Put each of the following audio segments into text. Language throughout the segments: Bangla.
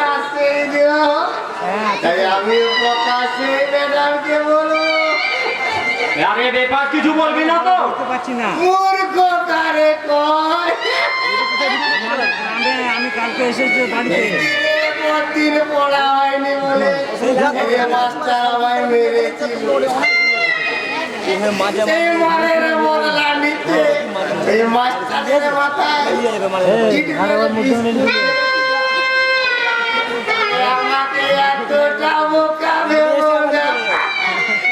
প্রকাশ্যে দেওয়া হোক। তাই আমি প্রকাশ্যে ম্যাডামকে বলবো, আরে ব্যাপার কিছু বলবি না তো? মূর্খ কারে কয়। আমি কালকে এসেছি বাড়িতে, দিন পড়া হয়নি বলে এই মাস্টার আমায় মেরেছিল। এই মারের বদলা নিতে এই মাস্টারের মাথায় ইট মেরে দিয়েছে। আমাকে এতটা বোকা ভেবো না।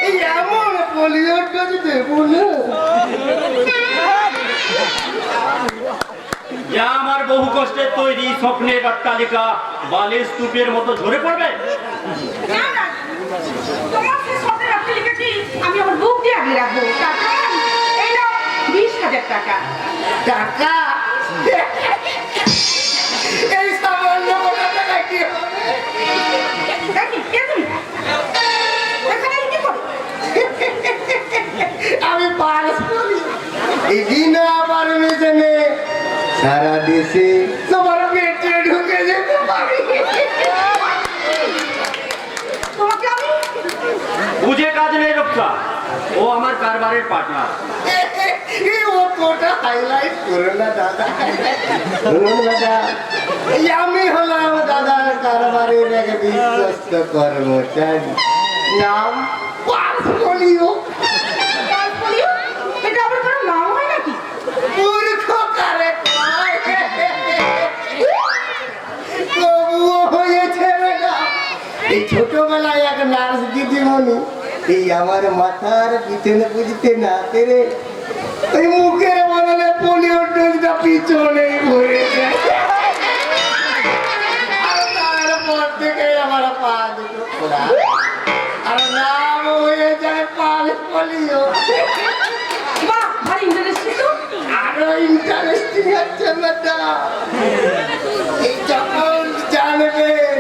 এই এমন পোলিও ডোজ দেবো না। যা আমার বহু কষ্টের তৈরি স্বপ্নের অট্টালিকা বালির স্তূপের মতো ঝরে পড়বে। না না, তোমার সেই স্বপ্নের অট্টালিকাটি আমি আমার বুক দিয়ে আগে রাখবো। টাকা এই নাও 20,000 টাকা। টাকা এই সামান্য কটা টাকা কি হবে? দেখি কে তুমি? এখানে কি করো? আমি পাস করি এই বিনা পারমিশনে সারা দেশে তোমার পেটে ঢুকে যেতে পারি। তোমাকে আমি বুঝে কাজ নেই রক্ষা, ও আমার কারবারের পার্টনার। এই অতটা হাইলাইট করো না দাদা। শুনুন দাদা, এই আমি হলাম দাদার কারবারের এক বিশ্বস্ত কর্মচারী, নাম পার্সপোলিও। বলিও, এটা আবার কোনো নাম হয় নাকি? মূর্খ কারে কয়। তবুও হয়েছে ম্যাডাম। এই ছোটবেলায় এক নার্স দিদিমণি এই আমার মাথার পিছনে বুঝতে না পেরে ওই মুখের বদলে পোলিও ডোজটা পিছনেই ভরে যায়। আর তারপর থেকে আমার পা দুটো খোলা আর নাম হয়ে যায় পালস পোলিও। বাহ, ভারী ইন্টারেস্টিং তো। আরো ইন্টারেস্টিং হচ্ছে ম্যাডাম, এই যখন জানবেন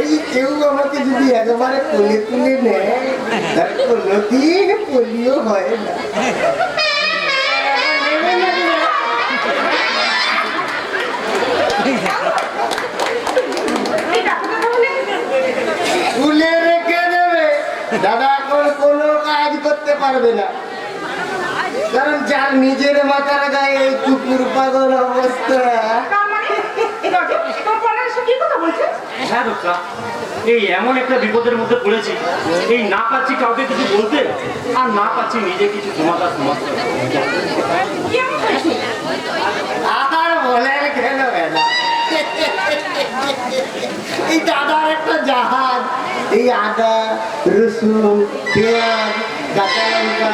এই কেউ আমাকে যদি একবারে কোলে তুলে নেয় তার কোনোদিন পোলিও হয় না। এই টাকাটা তাহলে তুলে রেখে দেবে দাদা, এখন কোনো কাজ করতে পারবে না, কারণ যার নিজের মাথার গায়ে এই কুকুর পাগল অবস্থা। তার মানে তোর পড়ার সঙ্গে কি কথা বলছে? হ্যাঁ রক্ষা, এই এমন একটা বিপদের মধ্যে পড়েছি, এই না পাচ্ছি কাউকে কিছু বলতে, আর না পাচ্ছি নিজে কিছু সমাধান সমাধান। কি এমন হয়েছে? আর বলেন কেন ম্যাডাম, এই দাদার একটা জাহাজ এই আদা রসুন পেঁয়াজ কাঁচা লঙ্কা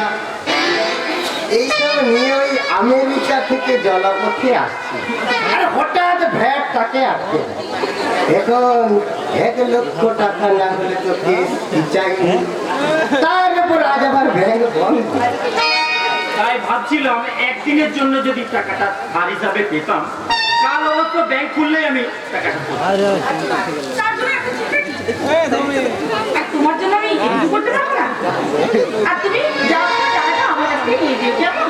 এইসব নিয়ে ওই আমেরিকা থেকে জলপথে আসছে, আর হঠাৎ ভ্যাট তাকে আটকে দেয়। এখন 1,00,000 টাকা না হলে তো কেস চাই, তার উপর আজ আবার ব্যাংক বন্ধ। তাই ভাবছিলাম একদিনের জন্য যদি টাকাটা ধার হিসাবে পেতাম, কাল অবশ্য ব্যাংক খুললেই আমি টাকাটা পেতাম। তার জন্য একটা চিন্তা কি? আর তোমার জন্য আমি কিছু করতে পারবো না। আর তুমি যাও, তোমার টাকাটা আমার কাছ থেকে নিয়ে দিও, কেমন?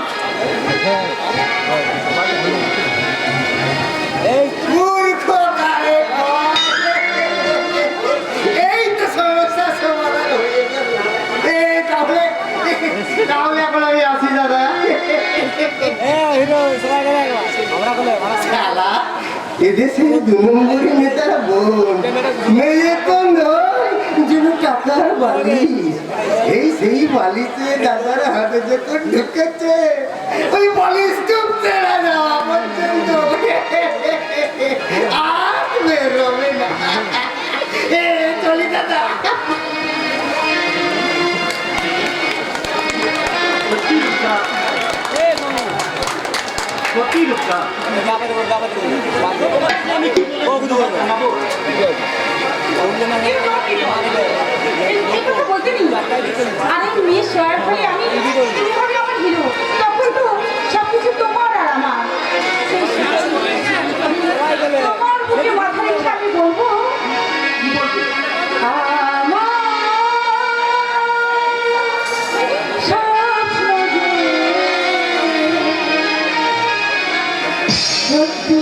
মূর্খ কারে কয়। এই তো সমস্যার সমাধান হয়ে গেল। তাহলে তাহলে এখন আমি আসি দাদা। শালা, এদেশে 2 নম্বরই নেতার বোন, মেয়ে তো নয়, যিনি টাকার বালিশ। এই সেই বালিশে দাদার হাতে যখন ঢুকেছে ওই বালিশ ডুবতে না যাওয়া পর্যন্ত আর বেরোবে না। চলি দাদা। সত্যি রক্ষা, সত্যি রক্ষা, আমি কি বলে থামাবো? এই কথা বলতে নেই। আর এই মেয়ে শোয়ার ফলে আমি তুমি হবে আমার হিরো, তখন তো সবকিছু তোমার আর আমার। তোমার বুকে মাথা রেখে আমি বলবো সত্যি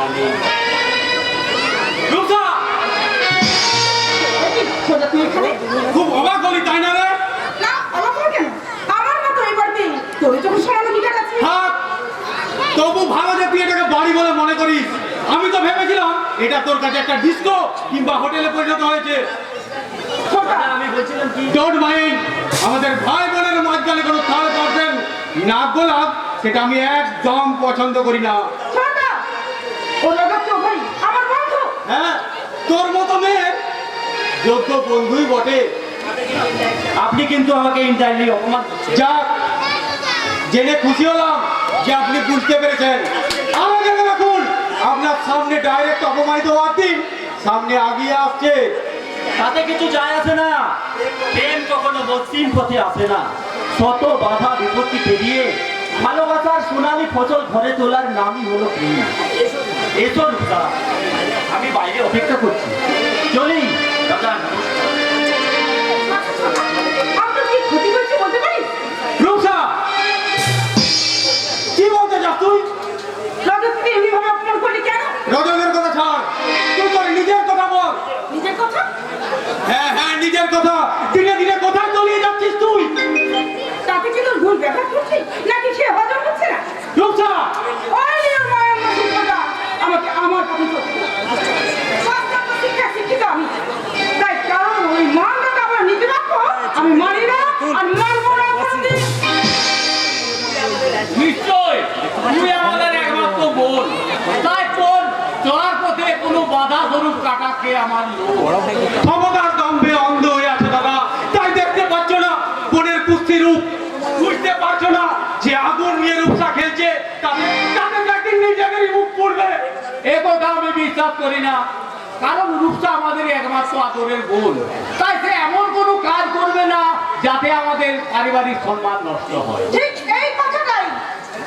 জানে। রূপসা, এই, সোজা তুই এখানে? খুব অবাক হলি তাই না রে? না, অবাক হবো কেন? আমার মতো এই বাড়িতে তোর চোখের সামনে গিটার আছে। থাক, তবু ভালো যে তুই এটাকে বাড়ি বলে মনে করিস। আমি তো ভেবেছিলাম এটা তোর কাছে একটা ডিস্কো কিংবা হোটেলে পরিণত হয়েছে। ছোটা, আমি বলছিলাম কি, ডোন্ট মাইন্ড, আমাদের ভাই বোনের মাঝখানে কোনো থার্ড পারসন নাক গোলাপ, সেটা আমি একদম পছন্দ করি না। ছোটা, ও লোকের তো ভাই আমার বন্ধু। হ্যাঁ, তোর মতো মেয়ের যোগ্য বন্ধুই বটে। আপনি কিন্তু আমাকে ইন্টারলি অপমান করছেন। যাক, জেনে খুশি হলাম যে আপনি বুঝতে পেরেছেন। আমাকে রাখুন, আপনার সামনে ডাইরেক্ট অপমানিত হওয়ার দিন সামনে আগিয়ে আসছে। তাতে কিছু যায় আসে না। প্রেম কখনো মসৃণ পথে আসে না। শত বাধা বিপত্তি পেরিয়ে ভালোবাসার সোনালী ফসল ঘরে তোলার নামই হলো প্রেম। এসো রূপসা, আমি বাইরে অপেক্ষা করছি। চলি দাদা। আচ্ছা, ছোটা, আমি তো কি ক্ষতি করছি বলতে পারিস? রূপসা, কি বলতে চাস তুই? রাজা, তুই এমনিভাবে অপমান করলি কেন? রজনের কথা ছাড়, তুই তোর নিজের কথা বল। নিজের কথা? হ্যাঁ হ্যাঁ, নিজের কথা। দিনে দিনে কোথায় তলিয়ে যাচ্ছিস তুই? তাতে কি তোর ভুল ব্যবহার করছিস? নাকি সে হজম হচ্ছে না? রূপসা, ওই নিয়ম মায়ার মতো ছোটা, আমাকে আমার কথা চলতে দে। শাস্ত্রার্থ শিক্ষিত আমি। তাই কারণ ওই মানটাকে আমার নীতি বাক্য আমি মানি না আর মানবো না কোনোদিন। নিশ্চয় তুই আমাদের একমাত্র বোন, তাই তোর চলার পথে কোনো বাধা স্বরূপ কাটাকে আমার লোক। ক্ষমতার দম্ভে অন্ধ হয়ে আছে দাদা, তাই দেখতে পাচ্ছ না বোনের কুস্তি রূপ। বুঝতে পারছো না যে আগুন নিয়ে রূপসা খেলছে, তাতে তাতে একদিন নিজেদেরই মুখ পড়বে। এ কথা আমি বিশ্বাস করি না, কারণ রূপসা আমাদের একমাত্র আদরের বোন। তাই সে এমন কোনো কাজ করবে না যাতে আমাদের পারিবারিক সম্মান নষ্ট হয়। ঠিক এই কথাটাই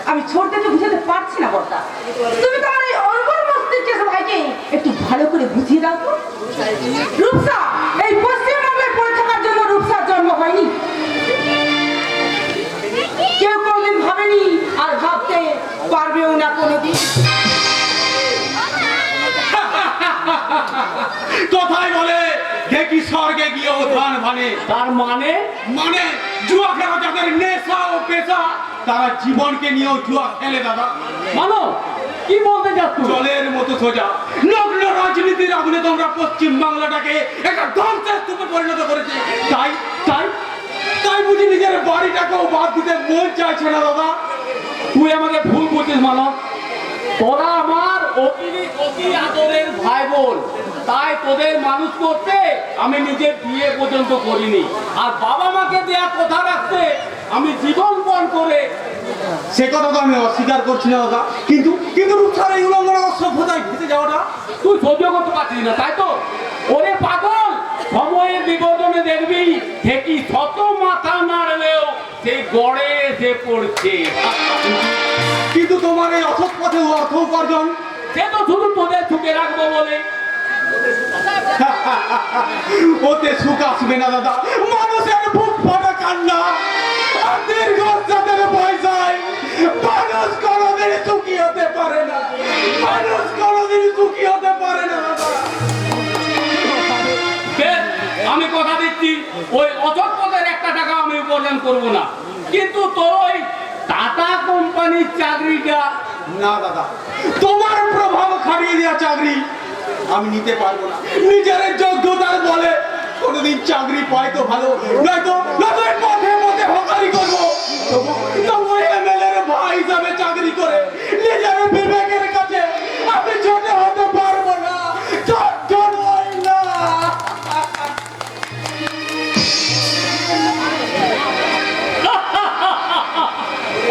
আমি ছোট থেকে বুঝাতে পারছি না বর্তা। তুমি তো আমার এই অর্বর মস্তিষ্কের ভাইকে একটু ভালো করে বুঝিয়ে দাও তো। রূপসা এই পশ্চিমবাংলায় পড়ে থাকার জন্য রূপসার জন্ম হয়নি। কেউ কোনোদিন ভাবেনি আর ভাবতে পারবেও না কোনোদিন। কথাই বলে দেখি স্বর্গে গিয়ে উত্থান ভানে। তার মানে মানে জুয়া খেলা যাদের নেশা ও পেশা, তারা জীবনকে নিয়েও জুয়া খেলে দাদা। মানো কি বলতে চাস তুই? জলের মতো সোজা নগ্ন রাজনীতির আগুনে তোমরা পশ্চিম বাংলাটাকে একটা ধ্বংসের স্তূপে পরিণত করেছে। তাই তাই তাই বুঝি নিজের বাড়িটাকেও বাদ দিতে মন চাইছে না দাদা। তুই আমাকে ভুল বুঝিস মানব। তোরা আমার অতি আদরের ভাই বোন, তাই তোদের মানুষ করতে আমি নিজে বিয়ে পর্যন্ত করিনি। আর বাবা মাকে দেয়া কথা রাখতে আমি জীবন পণ করে। সে কথা তো আমি অস্বীকার করছি না দাদা, কিন্তু কিন্তু রূপসার এই উলঙ্গ সভ্যতায় ভেসে যাওয়াটা তুই সহ্য করতে পারছিস না, তাই তো? ওরে পাগল, সময়ের বিবর্তনে দেখবি ঠিকই শত মাথা নাড়লেও সেই গড়ে এসে পড়ছে। কিন্তু তোমার এই অসৎ পথে অর্থ উপার্জন সে তো শুধু তোদের সুখে রাখবো বলে। ওতে সুখ আসবে না দাদা। মানুষের বুক ফাটা কান্না আর দীর্ঘশ্বাসের পয়সায় মানুষ কোনোদিন সুখী হতে পারে না। মানুষ কোনোদিন সুখী হতে পারে না দাদা। বেশ, আমি কথা দিচ্ছি ওই অসৎ পথের একটা টাকা আমি উপার্জন করবো না, কিন্তু তোর ওই টাটা কোম্পানির চাকরিটা না দাদা, তোমার প্রভাব খাটিয়ে দেওয়া চাকরি আমি নিতে পারবো না। নিজের যোগ্যতার বলে কোনোদিন চাকরি পাই তো ভালো, নয়তো পথে পথে হকারি করবো। তবু এমএলএর ভাই হিসাবে চাকরি করে নিজের বিবেকের কাছে আমি ছোট হতে পারবো না। ছোট নই না।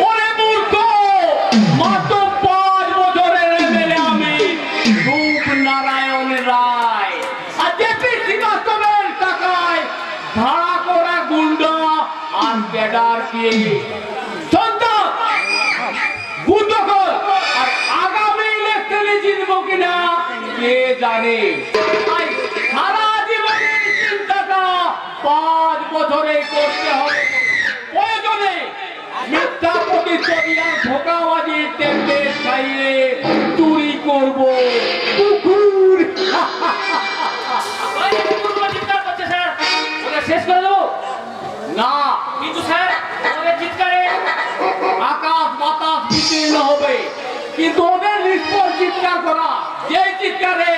ওরে মূর্খ, মাত্র 5 বছরের এমএলএ আমি রূপনারায়ণ রায়, আর জেপি শ্রীবাস্তবের টাকায় ভাড়া করা গুন্ডা আর ক্যাডার দিয়ে সন্তান গুন্ডকর আর আগামী ইলেকশনে জিতবো কিনা কে জানে। তাই সারা জীবনের চিন্তাটা 5 বছরে করতে হবে। প্রয়োজনে মিথ্যা প্রতিশ্রুতি আর ধোঁকাবাজির টেন্ডে খাইয়ে চুরি করবো। কিন্তু ওদের নিষ্ফল চিৎকার করা, যে চিৎকারে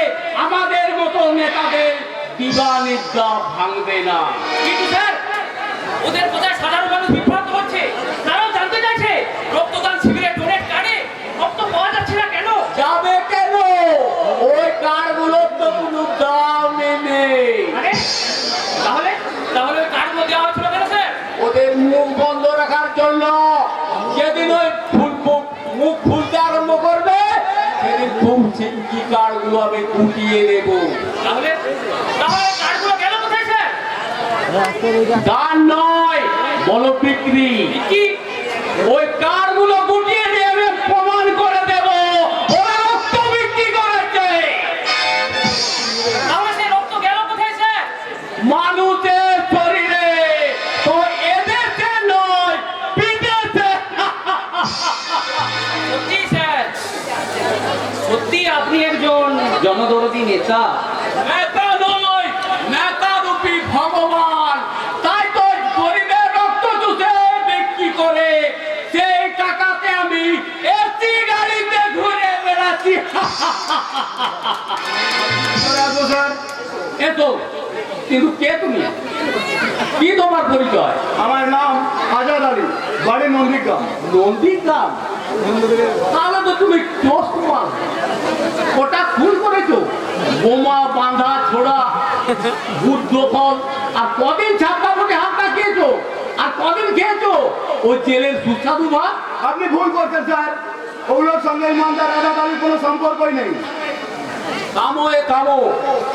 আমাদের মতো নেতাদের দিবানিদ্রা ভাঙবে না। কিন্তু স্যার, ওদের কোথায় সাধারণ মানুষ বিভ্রান্ত হচ্ছে। তারাও জানতে চাইছে রক্তদান শিবিরে ডোনেট কার্ডে রক্ত পাওয়া যাচ্ছে না কেন? যাবে কেন? ওই কার্ডগুলোর তো কোনো দামই নেই। আরে তাহলে তাহলে ওই কার্ডগুলো দেওয়া হচ্ছিল কেন স্যার? ওদের মুখ বন্ধ রাখার জন্য। যেদিন ওই মুখ খুলতে আরম্ভ করবে সেদিন খুব সিঙ্কি কার্ডগুলো আমি গুটিয়ে দেব। তাহলে তাহলে কার্ডগুলো গেল কোথায় স্যার? দান নয়, বলো বিক্রি। কি? ওই কার্ডগুলো গুটিয়ে দিয়ে আমি প্রমাণ করে দেব ওরা রক্ত বিক্রি করেছে। তাহলে সেই রক্ত গেল কোথায় স্যার? মানুষের শরীরে, তো এদেরকে নয়, বিদেশে। সত্যি স্যার, সত্যি আপনি একজন জনদরদী নেতা। নেতা নয়, নেতা রূপী ভগবান। তাই তো গরিবের রক্ত চুষে বিক্রি করে সেই টাকাতে আমি এসি গাড়িতে ঘুরে বেড়াচ্ছি। এতো কিন্তু কে তুমি? কি তোমার পরিচয়? আমার নাম আজাদ আলী, বাড়ি নন্দীগ্রাম। নন্দীগ্রাম? তাহলে তো তুমি চোস্টমান। ওটা খুন করেছো? বোমা বাঁধা ছোড়া, বুদ্ধ ফল, আর কদিন ছাপটা মোটে হাতটা খেয়েছো, আর কদিন খেয়েছো ওই জেলের সুস্বাদু ভাত। আপনি ভুল করছেন স্যার, ওগুলোর সঙ্গে ইমানদার আজাদ আলীর কোনো সম্পর্কই নেই। কামো এ কামো,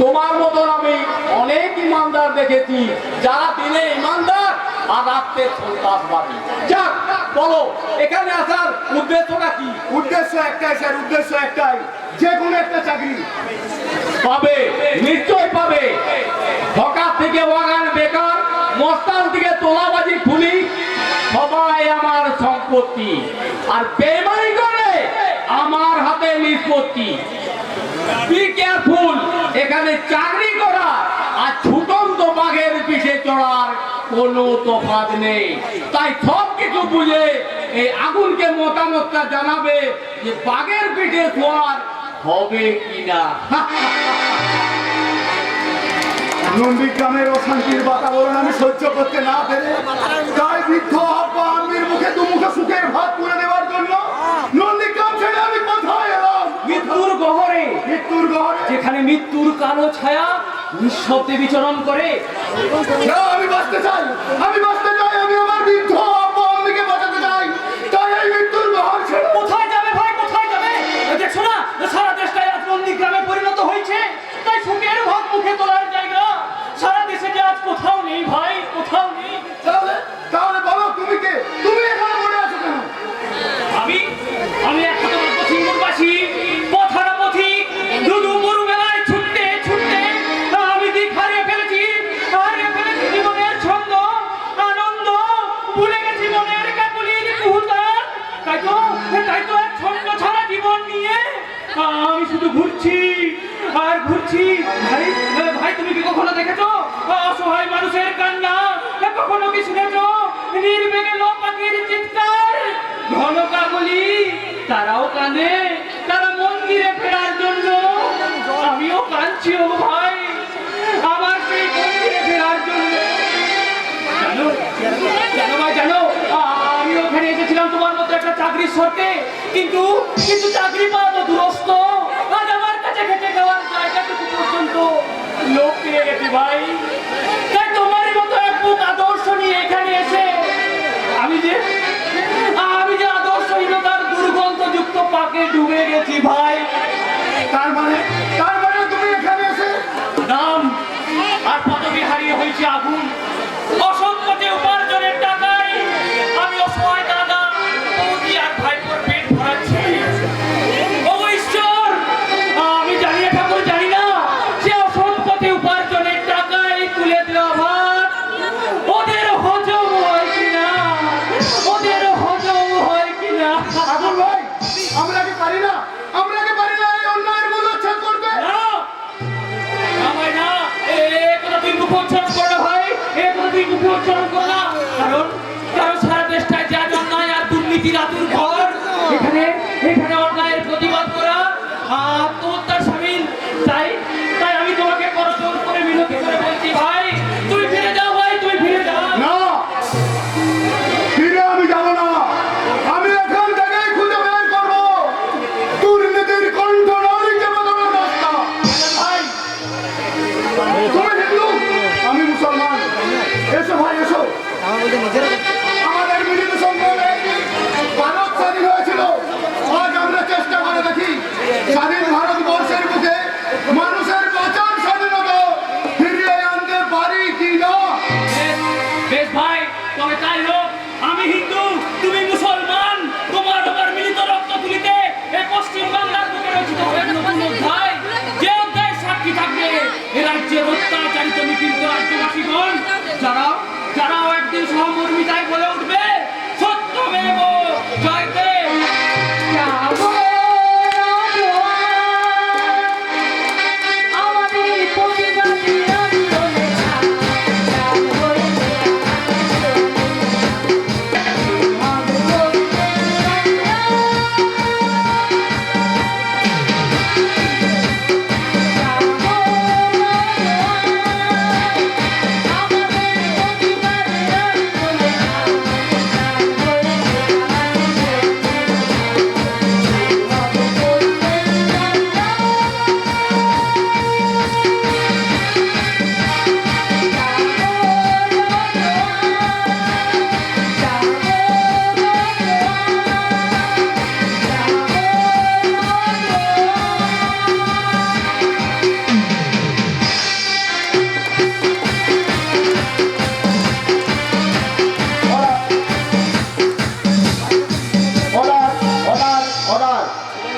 তোমার মতন আমি অনেক ইমানদার দেখেছি যারা দিনে ইমানদার আর রাত্রে সন্ত্রাসবাদী। যাক বলো, এখানে আসার উদ্দেশ্যটা কি? উদ্দেশ্য একটাই স্যার, উদ্দেশ্য একটাই, যে কোনো একটা চাকরি। পাবে, নিশ্চয় পাবে। ঢাকা থেকে ওয়াগান বেকার, মস্তান থেকে তোলাবাজি খুলি, সবাই আমার সম্পত্তি, আর বেমানি করে আমার হাতে নিষ্পত্তি। বি কেয়ারফুল, এখানে চাকরি করা আর ছুটন্ত বাঘের পিছে চড়ার কোনো তফাৎ নেই। তাই সব কিছু বুঝে এই আগুনকে মতামতটা জানাবে যে বাঘের পিঠে শোয়ার হবে কিনা। নন্দীগ্রামের অশান্তির বাতাবরণ আমি সহ্য করতে না পেরে তাই বৃদ্ধ আব্বাদের মুখে দুমুখে সুখের ভাত তুলে দেওয়ার জন্য নন্দীগ্রাম ছেড়ে আমি কোথায় এলাম? মৃত্যুর গহরে, মৃত্যুর ঘরে। যেখানে মৃত্যুর কালো ছায়া নিঃশব্দে বিচরণ করে। না, আমি বাঁচতে চাই, আমি বাঁচতে চাই, আমি আমার বৃদ্ধ আব্বাকে বাঁচাতে চাই, তাই এই মৃত্যুর ঘর ছেড়ে। কোথায় যাবে ভাই, কোথায় যাবে? দেখছো না সারা দেশটাই আজ নন্দীগ্রামে পরিণত হয়েছে। তাই সুখের ভাত মুখে তোলার জায়গা সারা দেশে যে আজ কোথাও নেই ভাই, কোথাও নেই। তাহলে তাহলে বলো তুমি কে? তুমি এখানে পড়ে আছো কেন? আমি আমি একটা তোমার সিঙ্গুরবাসী, পথারা পথিক, দুদু মরু বেলায় ছুটতে ছুটতে আমি দিক হারিয়ে ফেলেছি জীবনের ছন্দ, আনন্দ, ভুলে গেছি মনের কাকুলির কুহুতান। তাই তো এক ছন্দ ছাড়া জীবন নিয়ে আমি শুধু ঘুরছি আর ঘুরছি। ভাই ভাই, তুমি কি কখনো দেখেছো অসহায় মানুষের কান্না? কখনো কি শুনেছো নির্বেগে লো পাখির চিৎকার? ঘন কাকলি তারাও কাঁদে, তারা মন্দিরে ফেরার জন্য। আমিও কাঁদছি ও ভাই, আমার সেই মন্দিরে ফেরার জন্য। জানো জানো ভাই, জানো আমি ওখানে এসেছিলাম তোমার মতো একটা চাকরির শর্তে, কিন্তু কিন্তু চাকরি পাওয়া তো দুরস্ত। আজ আমার কাছে খেটে খাওয়ার জায়গাটুকু পর্যন্ত লোক পেয়ে গেছি ভাই। তাই তোমারই মতো এক বুক আদর্শ নিয়ে এখানে এসে আমি যে আদর্শহীনতার দুর্গন্ধযুক্ত পাকে ডুবে গেছি ভাই। তার মানে তুমি এখানে এসে নাম আর পদবি হারিয়ে হয়েছে আগুন। অসৎ পথে উপার্জনের টাকায় আমি অসহায় দাদা, বৌদি আর ভাইপোর পেট ভরাচ্ছি। ও ঈশ্বর, আমি জানি না ঠাকুর, জানি না সে অসৎ পথে উপার্জনের টাকায় তুলে দেওয়া ভাত ওদের হজম হয় কিনা, ওদের হজম হয় কিনা। আগুন ভাই, আমরা কি পারি না এই অন্যায়ের মূল্যোচ্ছেদ করতে? না না ভাই, না, এ কথা তুই মুখে উচ্চারণ করো না ভাই, এ কথা তুই মুখে উচ্চারণ করো না। কারণ সারা দেশটায় যা অন্যায় আর দুর্নীতির আতুর ঘর, এখানে অন্যায়ের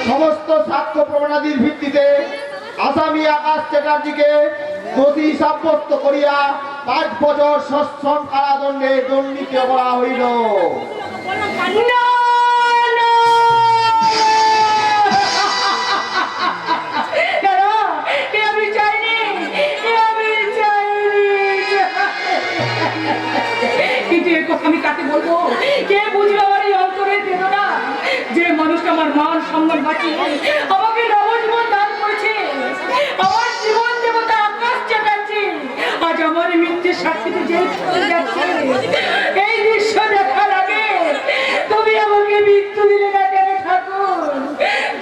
সমস্ত সাক্ষ্য প্রমাণাদির ভিত্তিতে আসামি আকাশ চ্যাটার্জিকে দোষী সাব্যস্ত করিয়া 5 বছর সশ্রম কারাদণ্ডে দণ্ডিত করা হইল। না, না। দাদা, এ আমি চাইনি, এ আমি চাইনি। কিন্তু এর কথা আমি কাকে বলবো? কে বুঝবে আমার এই অন্তরের বেদনা? যে মানুষটা আমার মান সম্মান বাঁচিয়ে আমাকে নবজীবন দান করেছে, আমার জীবন দেবতা আকাশ চ্যাটার্জি আজ আমার মৃত্যুর সাক্ষীতে জেল চলে যাচ্ছে। এই দৃশ্য দেখার আগে তুমি আমাকে মৃত্যু দিলে না কেন ঠাকুর?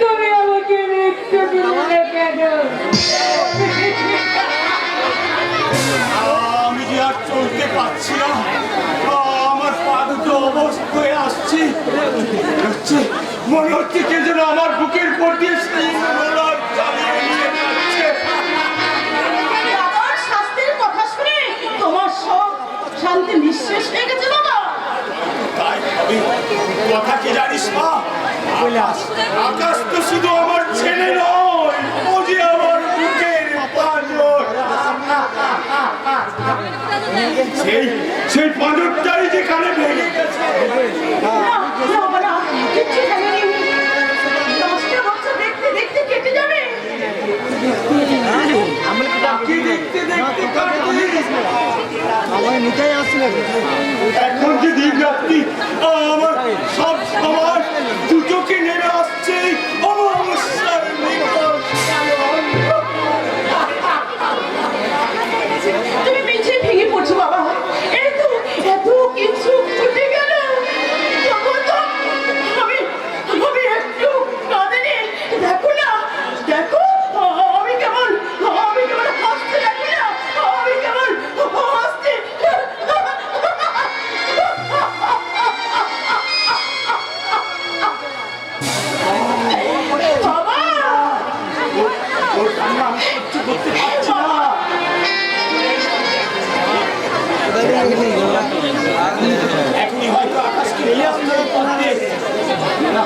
তুমি আমাকে মৃত্যু দিলে না কেন? আমি যে আর চলতে পারছি না, আমার পা দুটো অবশ হয়ে আসছে। মনে হচ্ছে কে যেন আমার বুকের উপর দিয়ে সেই রোলার চালিয়ে নিয়ে যাচ্ছে। দাদার শাস্তির কথা শুনে তোমার সব শান্তি নিঃশেষ হয়ে গেছে বাবা। তাই হবে। কথা কি জানিস মা? আকাশ তো শুধু আমার ছেলে নয়, ও যে আমার বুকের পাঁজর। সেই পাঁজরটাই যেখানে ভেঙে গেছে। কিচ্ছু জানেনি। 10টা বছর দেখতে দেখতে কেটে যাবে। তাকে দেখতে দেখতে কাটবে। আমার নিতেই আসছিল। এখন যে দিন রাত্রি আমার সব সমাজ দুচোখে নেমে আসছে অমাবস্যার নিকট। তুমি পিছিয়ে ভেঙে পড়ছো বাবা। এত কিছু ঘটে গেল, তবুও তো আমি একটু কাঁদিনি। দেখো না, দেখো আমি কেমন হাসতে, দেখো না আমি কেমন হাসতে। বাবা, ওর কান্না আমি সহ্য করতে পারছি না। এখনই হয়তো আকাশকে নিয়ে আসতে হবে। না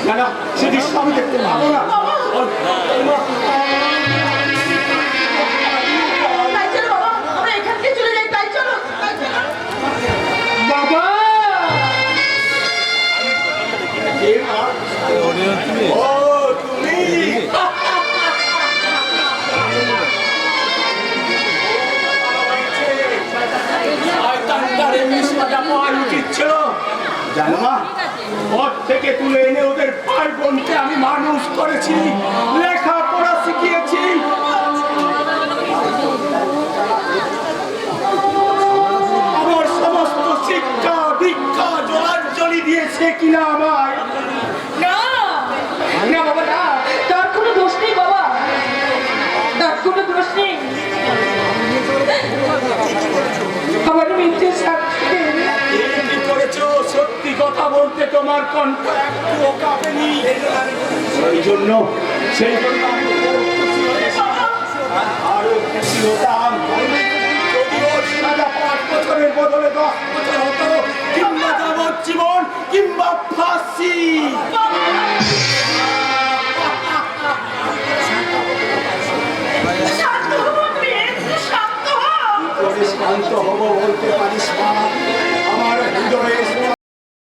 না না, সে দৃশ্য আমি দেখতে পাবো না। তাই চলো বাবা, আমরা এখান থেকে চলে যাই। তাই চলো বাবা। কে মা? ও তুমি? শয়তানটারে মিশাটা পাওয়া উচিত ছিল। জানো মা, পথ থেকে তুলে এনে ওদের ভাই বোনকে আমি মানুষ করেছি, লেখাপড়া শিখিয়েছি। আমার সমস্ত শিক্ষা দীক্ষা জলাঞ্জলি দিয়েছে কিনা আমায়? না না বাবা, না, তার কোনো দোষ নেই বাবা, তার কোনো দোষ নেই। আমার মিথ্যে সাক্ষী কি করেছো? সত্যি কথা বলতে তোমার কণ্ঠ একটুও কাঁপেনি। সেই জন্য আমি খুশি হয়েছি। আরো খুশি হতাম যদি ওর সাজা 5 বছরের বদলে 10 বছর হতো, কিংবা যাবজ্জীবন কিংবা ফাঁসি। শান্ত হবো, শান্ত হও। শান্ত হবো বলতে পারিস মা? আমার হৃদয়ে